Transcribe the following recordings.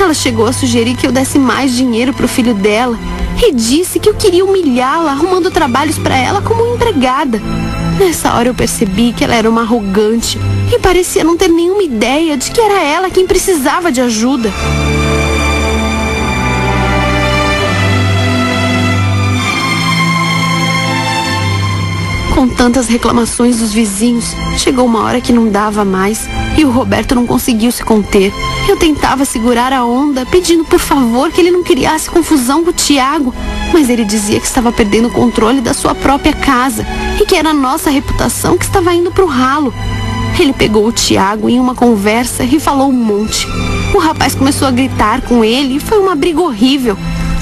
Ela chegou a sugerir que eu desse mais dinheiro pro filho dela e disse que eu queria humilhá-la arrumando trabalhos para ela como empregada. Nessa hora eu percebi que ela era uma arrogante e parecia não ter nenhuma ideia de que era ela quem precisava de ajuda. Com tantas reclamações dos vizinhos, chegou uma hora que não dava mais e o Roberto não conseguiu se conter. Eu tentava segurar a onda, pedindo por favor que ele não criasse confusão com o Tiago, mas ele dizia que estava perdendo o controle da sua própria casa e que era a nossa reputação que estava indo pro ralo. Ele pegou o Tiago em uma conversa e falou um monte. O rapaz começou a gritar com ele e foi uma briga horrível.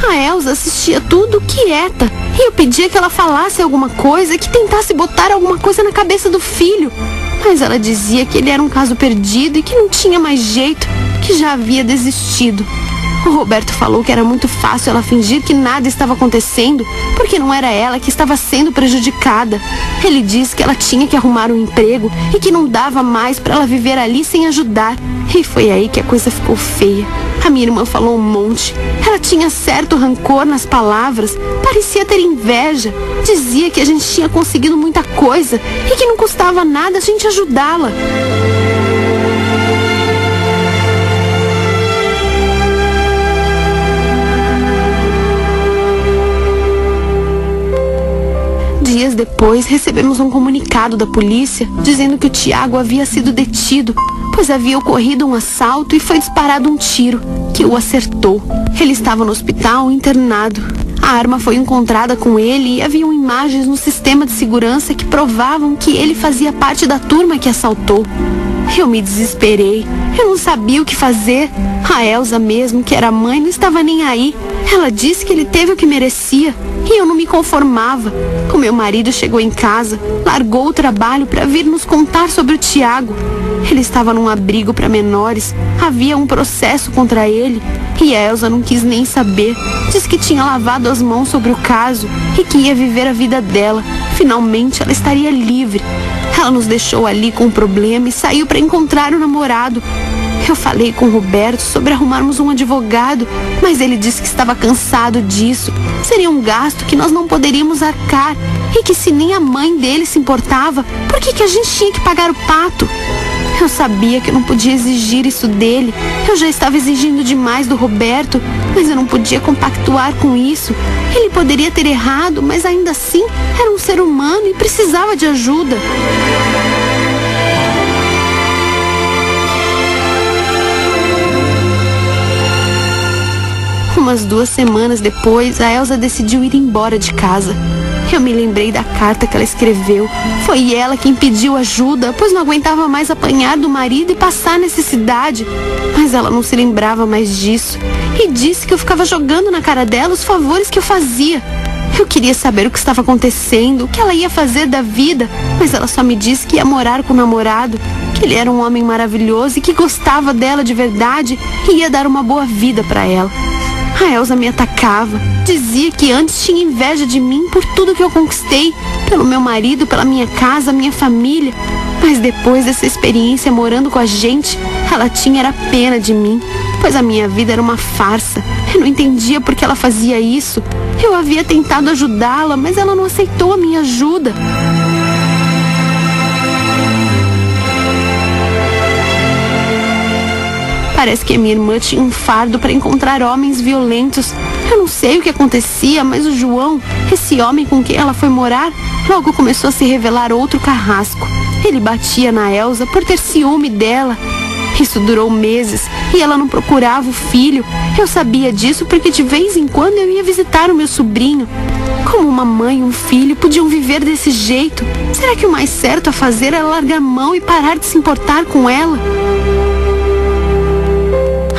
A Elza assistia tudo quieta e eu pedia que ela falasse alguma coisa, que tentasse botar alguma coisa na cabeça do filho. Mas ela dizia que ele era um caso perdido e que não tinha mais jeito, que já havia desistido. O Roberto falou que era muito fácil ela fingir que nada estava acontecendo, porque não era ela que estava sendo prejudicada. Ele disse que ela tinha que arrumar um emprego e que não dava mais para ela viver ali sem ajudar. E foi aí que a coisa ficou feia. A minha irmã falou um monte. Ela tinha certo rancor nas palavras, parecia ter inveja. Dizia que a gente tinha conseguido muita coisa e que não custava nada a gente ajudá-la. Dias depois, recebemos um comunicado da polícia dizendo que o Tiago havia sido detido, pois havia ocorrido um assalto e foi disparado um tiro, que o acertou. Ele estava no hospital internado. A arma foi encontrada com ele e haviam imagens no sistema de segurança que provavam que ele fazia parte da turma que assaltou. Eu me desesperei. Eu não sabia o que fazer. A Elza mesmo, que era mãe, não estava nem aí. Ela disse que ele teve o que merecia. E eu não me conformava. O meu marido chegou em casa, largou o trabalho para vir nos contar sobre o Tiago. Ele estava num abrigo para menores. Havia um processo contra ele. E a Elza não quis nem saber. Disse que tinha lavado as mãos sobre o caso e que ia viver a vida dela. Finalmente ela estaria livre. Ela nos deixou ali com o problema e saiu para encontrar o namorado. Eu falei com o Roberto sobre arrumarmos um advogado, mas ele disse que estava cansado disso. Seria um gasto que nós não poderíamos arcar e que se nem a mãe dele se importava, por que a gente tinha que pagar o pato? Eu sabia que eu não podia exigir isso dele. Eu já estava exigindo demais do Roberto, mas eu não podia compactuar com isso. Ele poderia ter errado, mas ainda assim era um ser humano e precisava de ajuda. Umas 2 semanas depois, a Elza decidiu ir embora de casa. Eu me lembrei da carta que ela escreveu. Foi ela quem pediu ajuda, pois não aguentava mais apanhar do marido e passar necessidade. Mas ela não se lembrava mais disso e disse que eu ficava jogando na cara dela os favores que eu fazia. Eu queria saber o que estava acontecendo, o que ela ia fazer da vida, mas ela só me disse que ia morar com o namorado, que ele era um homem maravilhoso e que gostava dela de verdade e ia dar uma boa vida para ela. A Elza me atacava, dizia que antes tinha inveja de mim por tudo que eu conquistei, pelo meu marido, pela minha casa, minha família. Mas depois dessa experiência morando com a gente, ela tinha era pena de mim, pois a minha vida era uma farsa. Eu não entendia por que ela fazia isso. Eu havia tentado ajudá-la, mas ela não aceitou a minha ajuda. Parece que a minha irmã tinha um fardo para encontrar homens violentos. Eu não sei o que acontecia, mas o João, esse homem com quem ela foi morar, logo começou a se revelar outro carrasco. Ele batia na Elza por ter ciúme dela. Isso durou meses e ela não procurava o filho. Eu sabia disso porque de vez em quando eu ia visitar o meu sobrinho. Como uma mãe e um filho podiam viver desse jeito? Será que o mais certo a fazer era largar a mão e parar de se importar com ela?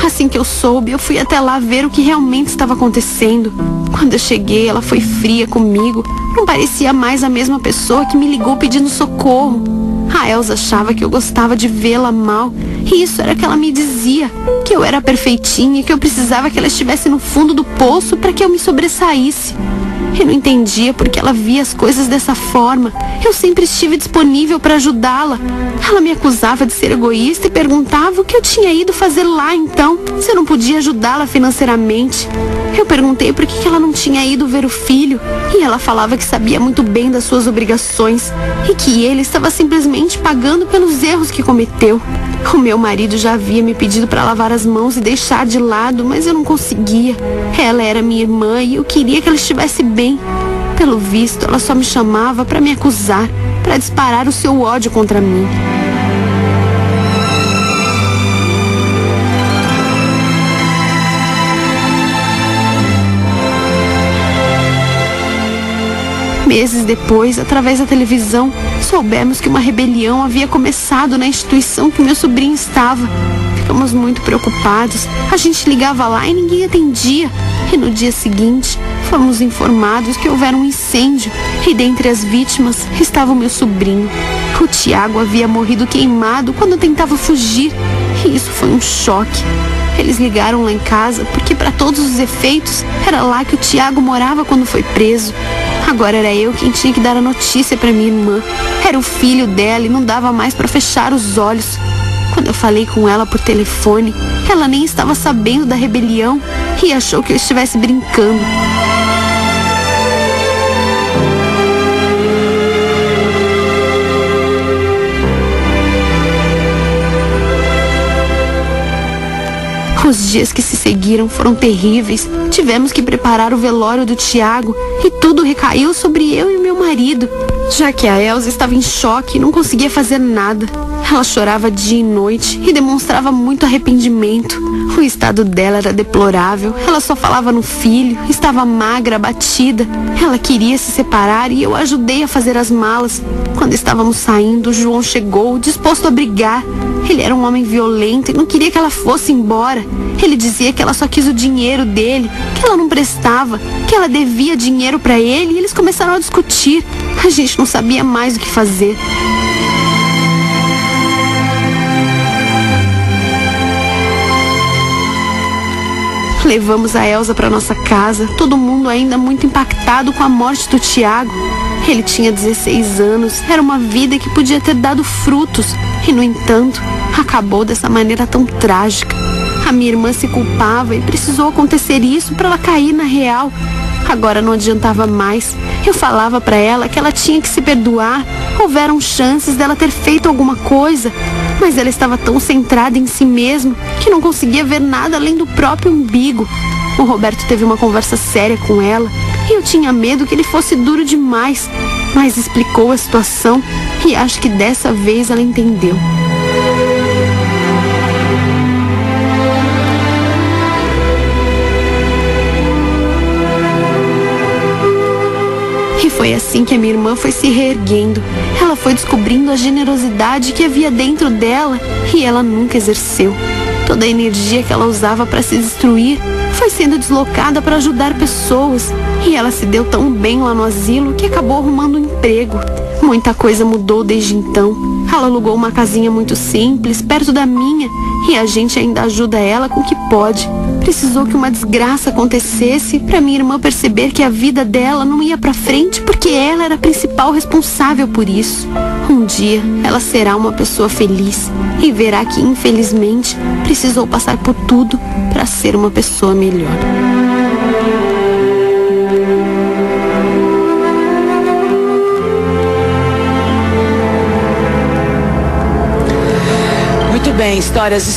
Assim que eu soube, eu fui até lá ver o que realmente estava acontecendo. Quando eu cheguei, ela foi fria comigo. Não parecia mais a mesma pessoa que me ligou pedindo socorro. A Elza achava que eu gostava de vê-la mal. E isso era o que ela me dizia. Que eu era perfeitinha e que eu precisava que ela estivesse no fundo do poço para que eu me sobressaísse. Eu não entendia porque ela via as coisas dessa forma. Eu sempre estive disponível para ajudá-la. Ela me acusava de ser egoísta e perguntava o que eu tinha ido fazer lá então, se eu não podia ajudá-la financeiramente. Eu perguntei por que ela não tinha ido ver o filho e ela falava que sabia muito bem das suas obrigações e que ele estava simplesmente pagando pelos erros que cometeu. O meu marido já havia me pedido para lavar as mãos e deixar de lado, mas eu não conseguia. Ela era minha irmã e eu queria que ela estivesse bem. Pelo visto, ela só me chamava para me acusar, para disparar o seu ódio contra mim. Meses depois, através da televisão, soubemos que uma rebelião havia começado na instituição que meu sobrinho estava. Ficamos muito preocupados. A gente ligava lá e ninguém atendia. E no dia seguinte, fomos informados que houvera um incêndio. E dentre as vítimas estava o meu sobrinho. O Tiago havia morrido queimado quando tentava fugir. E isso foi um choque. Eles ligaram lá em casa porque, para todos os efeitos, era lá que o Tiago morava quando foi preso. Agora era eu quem tinha que dar a notícia para minha irmã. Era o filho dela e não dava mais para fechar os olhos. Quando eu falei com ela por telefone, ela nem estava sabendo da rebelião e achou que eu estivesse brincando. Os dias que se seguiram foram terríveis. Tivemos que preparar o velório do Tiago e tudo recaiu sobre eu e meu marido, já que a Elza estava em choque e não conseguia fazer nada. Ela chorava dia e noite e demonstrava muito arrependimento. O estado dela era deplorável. Ela só falava no filho, estava magra, abatida. Ela queria se separar e eu ajudei a fazer as malas. Quando estávamos saindo, João chegou, disposto a brigar. Ele era um homem violento e não queria que ela fosse embora. Ele dizia que ela só quis o dinheiro dele, que ela não prestava, que ela devia dinheiro para ele e eles começaram a discutir. A gente não sabia mais o que fazer. Levamos a Elza para nossa casa, todo mundo ainda muito impactado com a morte do Tiago. Ele tinha 16 anos, era uma vida que podia ter dado frutos e, no entanto, acabou dessa maneira tão trágica. A minha irmã se culpava e precisou acontecer isso para ela cair na real. Agora não adiantava mais. Eu falava para ela que ela tinha que se perdoar. Houveram chances dela ter feito alguma coisa, mas ela estava tão centrada em si mesma que não conseguia ver nada além do próprio umbigo. O Roberto teve uma conversa séria com ela e eu tinha medo que ele fosse duro demais, mas explicou a situação e acho que dessa vez ela entendeu. E foi assim que a minha irmã foi se reerguendo. Ela foi descobrindo a generosidade que havia dentro dela e ela nunca exerceu. Toda a energia que ela usava para se destruir foi sendo deslocada para ajudar pessoas. E ela se deu tão bem lá no asilo que acabou arrumando um emprego. Muita coisa mudou desde então. Ela alugou uma casinha muito simples, perto da minha, e a gente ainda ajuda ela com o que pode. Precisou que uma desgraça acontecesse para minha irmã perceber que a vida dela não ia para frente porque ela era a principal responsável por isso. Um dia ela será uma pessoa feliz e verá que, infelizmente, precisou passar por tudo para ser uma pessoa melhor. Muito bem, histórias.